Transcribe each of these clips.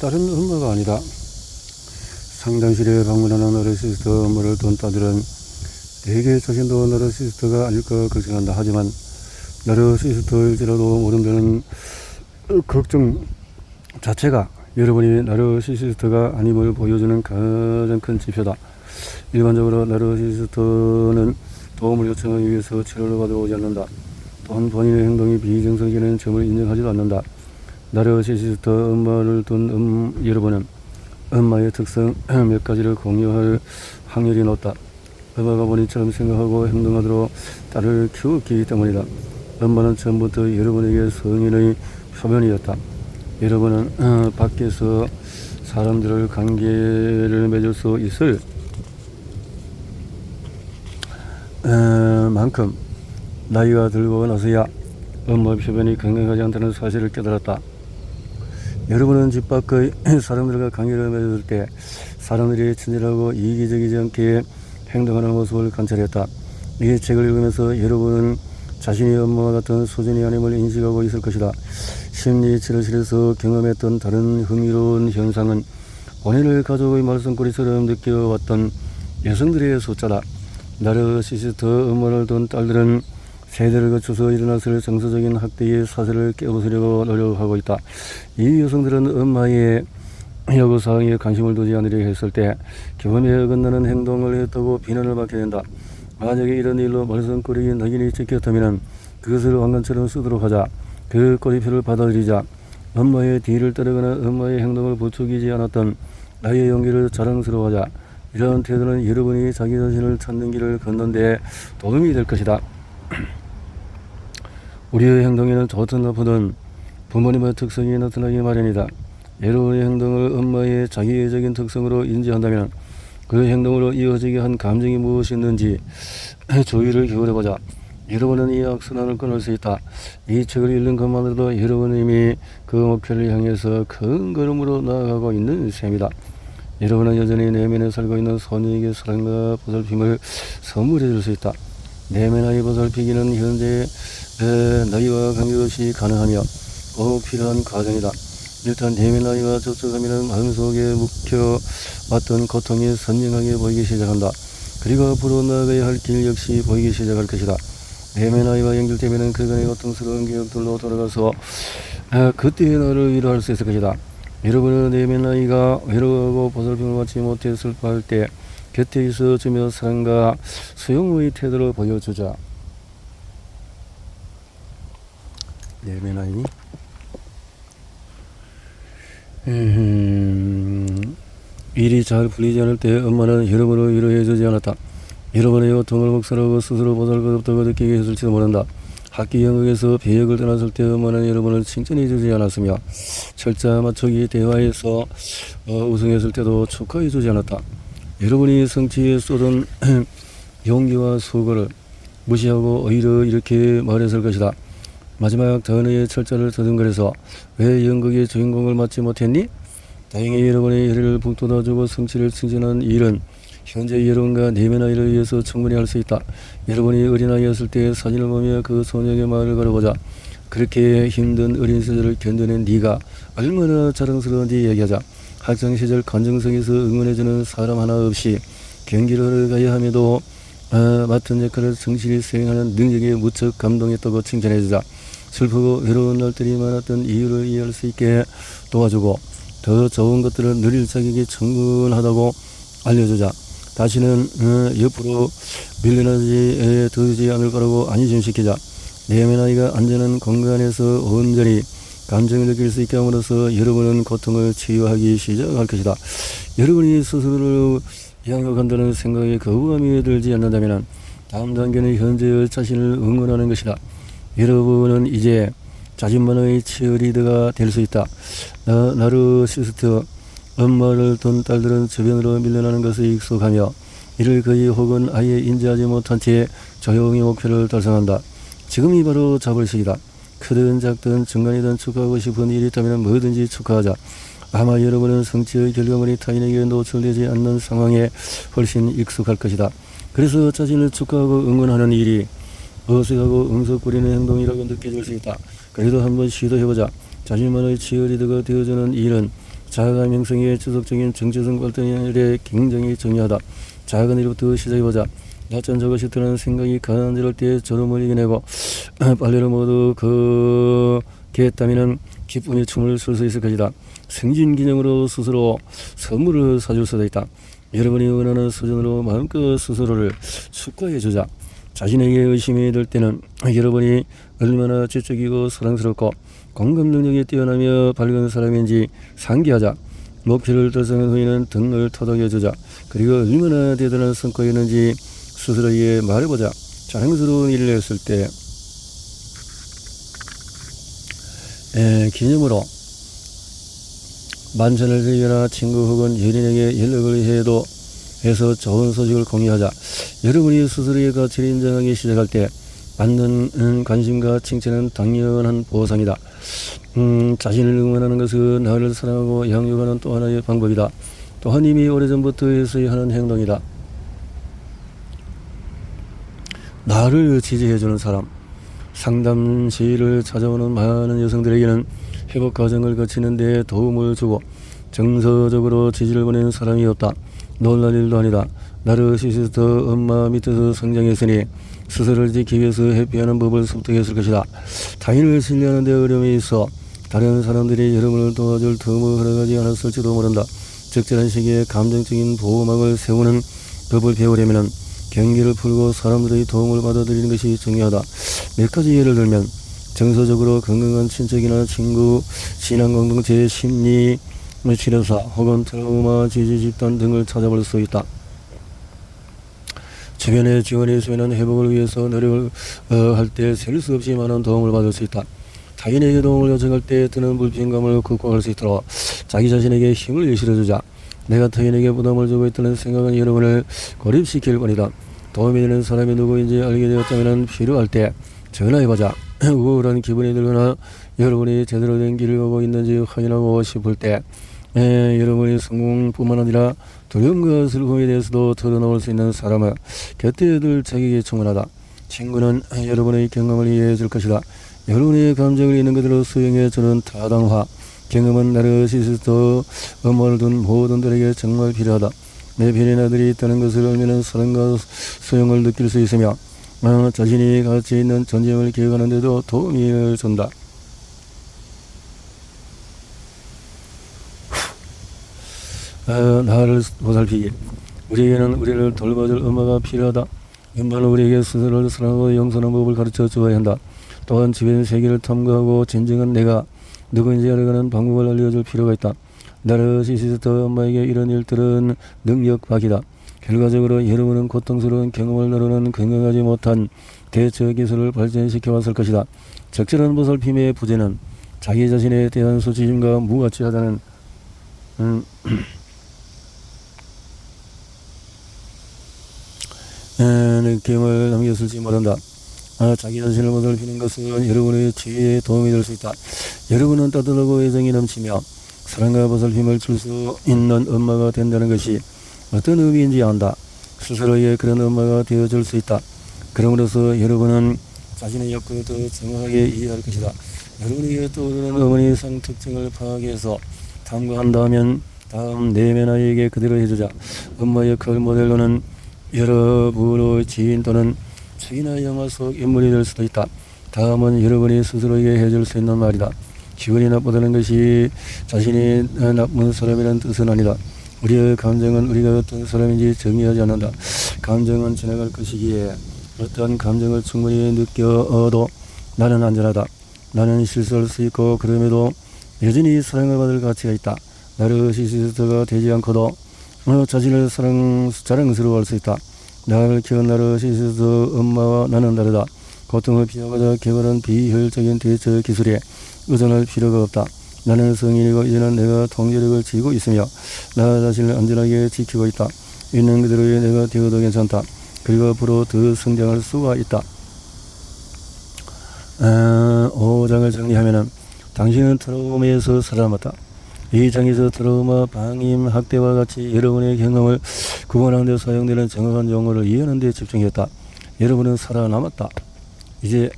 다른 업무가 아니다. 상담실에 방문하는 너르시스트 업무를 돈 따들은 대개 자신도 너르시스트가 아닐까 걱정한다. 하지만 너르시스트일지라도 모든 데는 걱정 자체가 여러분이 나르시시스트가 아님을 보여주는 가장 큰 지표다. 일반적으로 나르시시스트는 도움을 요청하기 위해서 치료를 받으러 오지 않는다. 또한 본인의 행동이 비정상적인 점을 인정하지도 않는다. 나르시시스트 엄마를 둔 여러분은 엄마의 특성 몇 가지를 공유할 확률이 높다. 엄마가 본인처럼 생각하고 행동하도록 딸을 키웠기 때문이다. 엄마는 처음부터 여러분에게 성인의 표면이었다. 여러분은 밖에서 사람들을 관계를 맺을 수 있을 만큼 나이가 들고 나서야 엄마 표변이 건강하지 않다는 사실을 깨달았다. 여러분은 집 밖의 사람들과 관계를 맺을 때 사람들이 친절하고 이기적이지 않게 행동하는 모습을 관찰했다. 이 책을 읽으면서 여러분은 자신이 엄마와 같은 수준이 아님을 인식하고 있을 것이다. 심리 치료실에서 경험했던 다른 흥미로운 현상은 본인을 가족의 말썽꾸리처럼 느껴왔던 여성들의 숫자다. 나르시시스트 엄마를 둔 딸들은 세대를 거쳐서 일어났을 정서적인 학대의 사슬을 깨부수려고 노력하고 있다. 이 여성들은 엄마의 요구사항에 관심을 두지 않으려 했을 때 경험에 어긋나는 행동을 했다고 비난을 받게 된다. 만약에 이런 일로 말썽꾸리 낙인이 찍혔다면 그것을 왕관처럼 쓰도록 하자. 그 꼬리표를 받아들이자. 엄마의 뒤를 따르거나 엄마의 행동을 부추기지 않았던 나의 용기를 자랑스러워하자. 이러한 태도는 여러분이 자기 자신을 찾는 길을 걷는 데 도움이 될 것이다. 우리의 행동에는 좋든 나쁘든 부모님의 특성이 나타나기 마련이다. 여러분의 행동을 엄마의 자기애적인 특성으로 인지한다면 그 행동으로 이어지게 한 감정이 무엇이었는지 주의를 기울여보자. 여러분은 이 악순환을 끊을 수 있다. 이 책을 읽는 것만으로도 여러분은 이미 그 목표를 향해서 큰 걸음으로 나아가고 있는 셈이다. 여러분은 여전히 내면에 살고 있는 소녀에게 사랑과 보살핌을 선물해 줄 수 있다. 내면의 보살피기는 현재 나이와 관계없이 가능하며 꼭 필요한 과정이다. 일단 내면 나이와 접촉하면 마음속에 묵혀왔던 고통이 선명하게 보이기 시작한다. 그리고 앞으로 나아가야 할 길 역시 보이기 시작할 것이다. 내면 나이와 연결되면 그간의 고통스러운 기억들로 돌아가서 그때의 나를 위로할 수 있을 것이다. 여러분은 내면 나이가 외로워하고 보살핌을 받지 못해 슬퍼할 때 곁에 있어주며 사랑과 수용의 태도를 보여주자. 내면 나이 일이 잘 풀리지 않을 때 엄마는 여러분을 위로해주지 않았다. 여러분의 고통을 목살하고 스스로 보잘것없다고 느끼게 했을지도 모른다. 학기 영역에서 배역을 떠났을 때 엄마는 여러분을 칭찬해주지 않았으며 철자 맞추기 대화에서 우승했을 때도 축하해주지 않았다. 여러분이 성취에 쏟은 용기와 수고를 무시하고 오히려 이렇게 말했을 것이다. 마지막 단어의 철자를 더듬거려서 왜 연극의 주인공을 맡지 못했니? 다행히 여러분의 혈을 북돋아주고 성취를 칭찬한 일은 현재 여러분과 내면 아이를 위해서 충분히 할 수 있다. 여러분이 어린아이였을 때 사진을 보며 그 소녀의 마을을 걸어보자. 그렇게 힘든 어린 시절을 견뎌낸 네가 얼마나 자랑스러운지 얘기하자. 학창시절 관중석에서 응원해주는 사람 하나 없이 경기를 가야 함에도 맡은 역할을 성실히 수행하는 능력에 무척 감동했다고 칭찬해주자. 슬프고 외로운 날들이 많았던 이유를 이해할 수 있게 도와주고 더 좋은 것들을 누릴 자격이 충분하다고 알려주자. 다시는 옆으로 밀려나지 않을 거라고 안심시키자. 내면 아이가 안전한 공간에서 온전히 감정을 느낄 수 있게 함으로써 여러분은 고통을 치유하기 시작할 것이다. 여러분이 스스로를 양육한다는 생각에 거부감이 들지 않는다면 다음 단계는 현재의 자신을 응원하는 것이다. 여러분은 이제 자신만의 치어리더가 될 수 있다. 나르시스트 엄마를 둔 딸들은 주변으로 밀려나는 것에 익숙하며 이를 거의 혹은 아예 인지하지 못한 채 조용히 목표를 달성한다. 지금이 바로 잡을 시기다. 크든 작든 중간이든 축하하고 싶은 일이 있다면 뭐든지 축하하자. 아마 여러분은 성취의 결과물이 타인에게 노출되지 않는 상황에 훨씬 익숙할 것이다. 그래서 자신을 축하하고 응원하는 일이 어색하고 응석거리는 행동이라고 느껴질 수 있다. 그래도 한번 시도해보자. 자신만의 치어리더가 되어주는 일은 자아가 명성의 지속적인 정체성 발전에 굉장히 중요하다. 작은 일부터 시작해보자. 낯선 저것이 드는 생각이 간절할 때 저름을 이겨내고 빨래를 모두 그겠다면 기쁨의 춤을 출 수 있을 것이다. 생신기념으로 스스로 선물을 사줄 수도 있다. 여러분이 원하는 수준으로 마음껏 스스로를 축하해주자. 자신에게 의심이 들 때는 여러분이 얼마나 지적이고 사랑스럽고 공감 능력이 뛰어나며 밝은 사람인지 상기하자. 목표를 달성한 후에는 등을 토닥여주자. 그리고 얼마나 대단한 성과였는지 스스로에게 말해보자. 자랑스러운 일을 했을 때 기념으로 만찬을 즐기거나 친구 혹은 연인에게 연락을 해서 좋은 소식을 공유하자. 여러분이 스스로의 가치를 인정하기 시작할 때 받는 관심과 칭찬은 당연한 보상이다. 자신을 응원하는 것은 나를 사랑하고 양육하는 또 하나의 방법이다. 또한 이미 오래전부터 했어야 하는 행동이다. 나를 지지해주는 사람. 상담실을 찾아오는 많은 여성들에게는 회복 과정을 거치는 데 도움을 주고 정서적으로 지지를 보내는 사람이 없다. 놀랄 일도 아니다. 나르시시스트 엄마 밑에서 성장했으니 스스로를 지키기 위해서 회피하는 법을 습득했을 것이다. 타인을 신뢰하는 데 어려움이 있어 다른 사람들이 여러분을 도와줄 틈을 허락하지 않았을지도 모른다. 적절한 시기에 감정적인 보호막을 세우는 법을 배우려면 경계를 풀고 사람들의 도움을 받아들이는 것이 중요하다. 몇 가지 예를 들면 정서적으로 건강한 친척이나 친구, 신앙 공동체, 심리 치료사 혹은 트라우마 지지 집단 등을 찾아볼 수 있다. 주변에 지원이 있으면 회복을 위해서 노력을 할 때 셀 수 없이 많은 도움을 받을 수 있다. 타인에게 도움을 요청할 때 드는 불편감을 극복할 수 있도록 자기 자신에게 힘을 실어주자. 내가 타인에게 부담을 주고 있다는 생각은 여러분을 고립시킬 뿐이다. 도움이 되는 사람이 누구인지 알게 되었다면 필요할 때 전화해보자. 우울한 기분이 들거나 여러분이 제대로 된 길을 가고 있는지 확인하고 싶을 때 여러분이 성공뿐만 아니라 두려움과 슬픔에 대해서도 털어놓을 수 있는 사람을 곁에 둘 자격이 충분하다. 친구는 여러분의 경험을 이해해 줄 것이다. 여러분의 감정을 있는 그대로 수용해 주는 타당화 경험은 나르시시스트 엄마를 둔 모든들에게 정말 필요하다. 내 편인 아들이 있다는 것을 알면 사랑과 수용을 느낄 수 있으며 자신이 가치 있는 존재임을 기억하는 데도 도움을 준다. 나를 보살피기. 우리에게는 우리를 돌봐줄 엄마가 필요하다. 엄마는 우리에게 스스로를 사랑하고 용서하는 법을 가르쳐 주어야 한다. 또한 주변 세계를 탐구하고 진정한 내가 누구인지 알아가는 방법을 알려줄 필요가 있다. 나르시시스트 엄마에게 이런 일들은 능력 밖이다. 결과적으로 여러분은 고통스러운 경험을 나누는 건강하지 못한 대처 기술을 발전시켜 왔을 것이다. 적절한 보살핌의 부재는 자기 자신에 대한 수치심과 무가치하다는 느낌을 남겼을지 모른다. 자기 자신을 보살피는 것은 여러분의 지혜에 도움이 될 수 있다. 여러분은 따뜻하고 애정이 넘치며 사랑과 보살핌을 줄 수 있는 엄마가 된다는 것이 어떤 의미인지 안다. 스스로에게 그런 엄마가 되어줄 수 있다. 그러므로서 여러분은 자신의 욕구를 더 정확하게 이해할 것이다. 여러분에게 떠오르는 어머니상 특징을 파악해서 탐구한다면 다음 내면 아이에게 그대로 해주자. 엄마 역할 모델로는 여러분의 지인 또는 책이나 영화 속 인물이 될 수도 있다. 다음은 여러분이 스스로에게 해줄 수 있는 말이다. 기분이 나쁘다는 것이 자신이 나쁜 사람이라는 뜻은 아니다. 우리의 감정은 우리가 어떤 사람인지 정의하지 않는다. 감정은 지나갈 것이기에 어떠한 감정을 충분히 느껴도 나는 안전하다. 나는 실수할 수 있고 그럼에도 여전히 사랑을 받을 가치가 있다. 나르시시스트가 되지 않고도 자신을 자랑스러워할 수 있다. 나를 키운 나르시시스트 엄마와 나는 다르다. 고통을 피하고자 개발한 비효율적인 대처 기술에 의존할 필요가 없다. 나는 성인이고 이제는 내가 통제력을 쥐고 있으며 나 자신을 안전하게 지키고 있다. 있는 그대로의 내가 되어도 괜찮다. 그리고 앞으로 더 성장할 수가 있다. 5장을 정리하면 당신은 트라우마에서 살아남았다. 이 장에서 트라우마, 방임, 학대와 같이 여러분의 경험을 구분하는 데 사용되는 정확한 용어를 이해하는 데 집중했다. 여러분은 살아남았다. 이제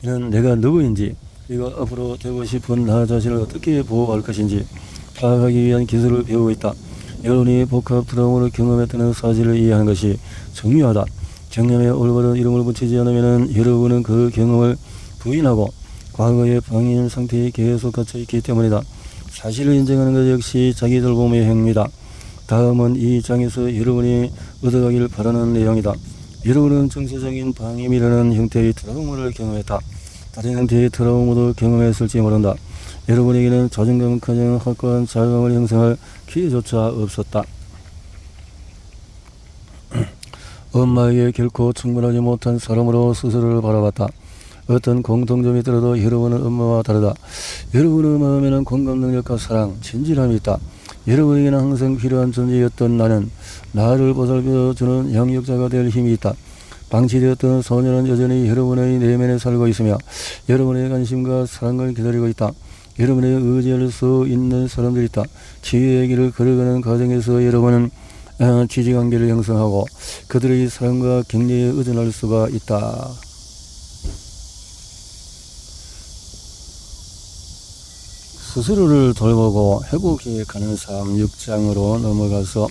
이는 내가 누구인지 그리고 앞으로 되고 싶은 나 자신을 어떻게 보호할 것인지 파악하기 위한 기술을 배우고 있다. 여러분이 복합 트라우마를 경험했다는 사실을 이해하는 것이 중요하다. 경험에 올바른 이름을 붙이지 않으면 여러분은 그 경험을 부인하고 과거의 방임 상태에 계속 갇혀 있기 때문이다. 사실을 인정하는 것 역시 자기 돌봄의 행위다. 다음은 이 장에서 여러분이 얻어가길 바라는 내용이다. 여러분은 정서적인 방임이라는 형태의 트라우마를 경험했다. 다른 형태의 트라우마도 경험했을지 모른다. 여러분에게는 자존감까지 확고한 자감을 형성할 기회조차 없었다. 엄마에게 결코 충분하지 못한 사람으로 스스로를 바라봤다. 어떤 공통점이 있더라도 여러분은 엄마와 다르다. 여러분의 마음에는 공감 능력과 사랑, 진실함이 있다. 여러분에게는 항상 필요한 존재였던 나는 나를 보살펴주는 양육자가 될 힘이 있다. 방치되었던 소녀는 여전히 여러분의 내면에 살고 있으며 여러분의 관심과 사랑을 기다리고 있다. 여러분의 의지할 수 있는 사람들이 있다. 지혜의 길을 걸어가는 과정에서 여러분은 지지관계를 형성하고 그들의 사랑과 격려에 의존할 수가 있다. 스스로를 돌보고 회복해 가는 삶 6장으로 넘어가서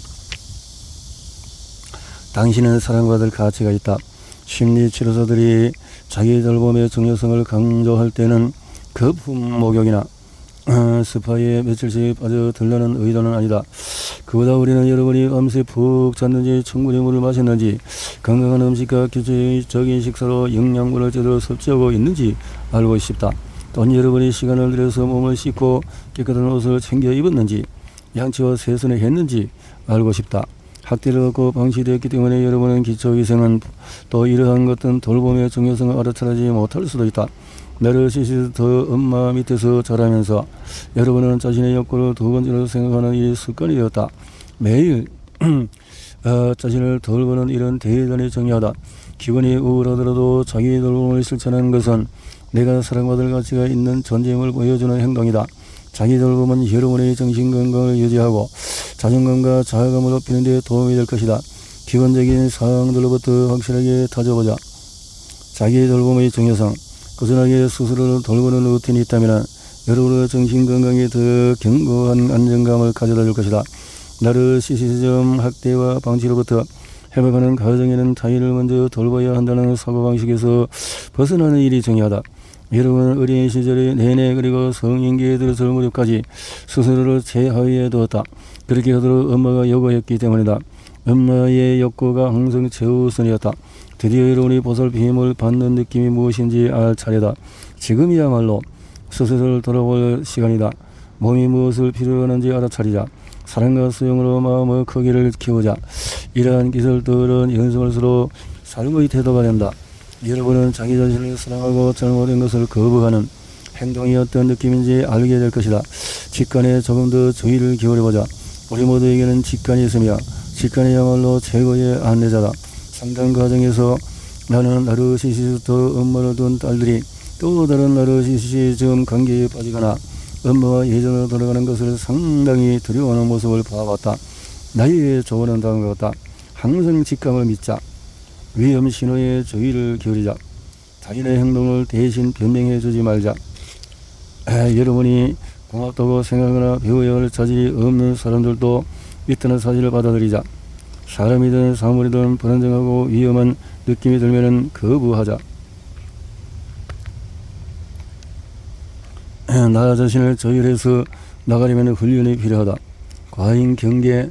당신은 사랑받을 가치가 있다. 심리치료사들이 자기 돌봄의 중요성을 강조할 때는 거품 목욕이나 스파에 며칠씩 빠져들라는 의도는 아니다. 그보다 우리는 여러분이 밤새 푹 잤는지 충분히 물을 마셨는지 건강한 음식과 규칙적인 식사로 영양분을 제대로 섭취하고 있는지 알고 싶다. 또한 여러분이 시간을 들여서 몸을 씻고 깨끗한 옷을 챙겨 입었는지 양치와 세수를 했는지 알고 싶다. 학대를 받고 방치되었기 때문에 여러분은 기초위생은 또 이러한 것은 돌봄의 중요성을 알아차리지 못할 수도 있다. 나르시시스트 엄마 밑에서 자라면서 여러분은 자신의 욕구를 두 번째로 생각하는 일이 습관이 되었다. 매일 자신을 돌보는 일은 대단히 중요하다. 기분이 우울하더라도 자기 돌봄을 실천하는 것은 내가 사랑받을 가치가 있는 존재임을 보여주는 행동이다. 자기 돌봄은 여러분의 정신건강을 유지하고 자존감과 자아감을 높이는 데 도움이 될 것이다. 기본적인 사항들로부터 확실하게 다져보자. 자기 돌봄의 중요성. 꾸준하게 스스로를 돌보는 루틴이 있다면 여러분의 정신건강에 더 견고한 안정감을 가져다 줄 것이다. 나르시시즘 학대와 방치로부터 회복하는 과정에는 자기를 먼저 돌봐야 한다는 사고방식에서 벗어나는 일이 중요하다. 여러분은 어린 시절의 내내 그리고 성인기에 들어설 무렵까지 스스로를 최하위에 두었다. 그렇게 하도록 엄마가 요구했기 때문이다. 엄마의 욕구가 항상 최우선이었다. 드디어 여러분이 보살핌을 받는 느낌이 무엇인지 알 차례다. 지금이야말로 스스로를 돌아볼 시간이다. 몸이 무엇을 필요로 하는지 알아차리자. 사랑과 수용으로 마음의 크기를 키우자. 이러한 기술들은 연습할수록 삶의 태도가 된다. 여러분은 자기 자신을 사랑하고 잘못된 것을 거부하는 행동이 어떤 느낌인지 알게 될 것이다. 직관에 조금 더 주의를 기울여보자. 우리 모두에게는 직관이 있으며 직관이야말로 최고의 안내자다. 상담 과정에서 나는 나르시시스트 엄마를 둔 딸들이 또 다른 나르시시즘 관계에 빠지거나 엄마와 예전으로 돌아가는 것을 상당히 두려워하는 모습을 봐왔다. 나에게 조언은 다음과 같다. 항상 직감을 믿자. 위험 신호에 주의를 기울이자. 자신의 행동을 대신 변명해 주지 말자. 여러분이 고맙다고 생각하거나 배워야 할 자질이 없는 사람들도 있다는 사실을 받아들이자. 사람이든 사물이든 불안정하고 위험한 느낌이 들면 거부하자. 나 자신을 조율해서 나가려면 훈련이 필요하다. 과잉 경계와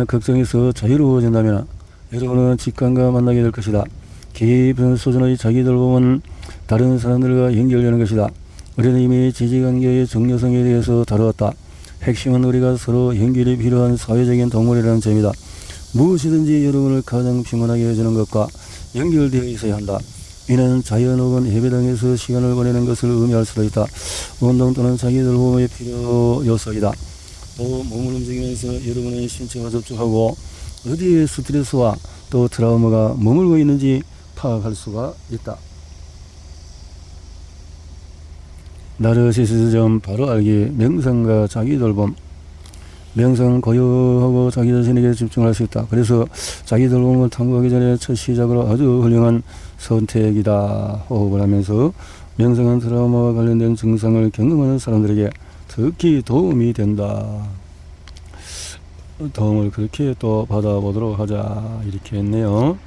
걱정에서 자유로워진다면 여러분은 직관과 만나게 될 것이다. 깊은 수준의 자기 돌봄은 다른 사람들과 연결되는 것이다. 우리는 이미 지지관계의 중요성에 대해서 다루었다. 핵심은 우리가 서로 연결이 필요한 사회적인 동물이라는 점이다. 무엇이든지 여러분을 가장 평온하게 해주는 것과 연결되어 있어야 한다. 이는 자연 혹은 해변 등에서 시간을 보내는 것을 의미할 수도 있다. 운동 또는 자기 돌봄의 필요 요소이다. 또 몸을 움직이면서 여러분의 신체와 접촉하고 어디에 스트레스와 또 트라우마가 머물고 있는지 파악할 수가 있다. 나르시시즘 바로 알기. 명상과 자기 돌봄. 명상은 고요하고 자기 자신에게 집중할 수 있다. 그래서 자기 돌봄을 탐구하기 전에 첫 시작으로 아주 훌륭한 선택이다. 호흡을 하면서 명상은 트라우마와 관련된 증상을 경험하는 사람들에게 특히 도움이 된다. 도움을 그렇게 또 받아보도록 하자. 이렇게 했네요.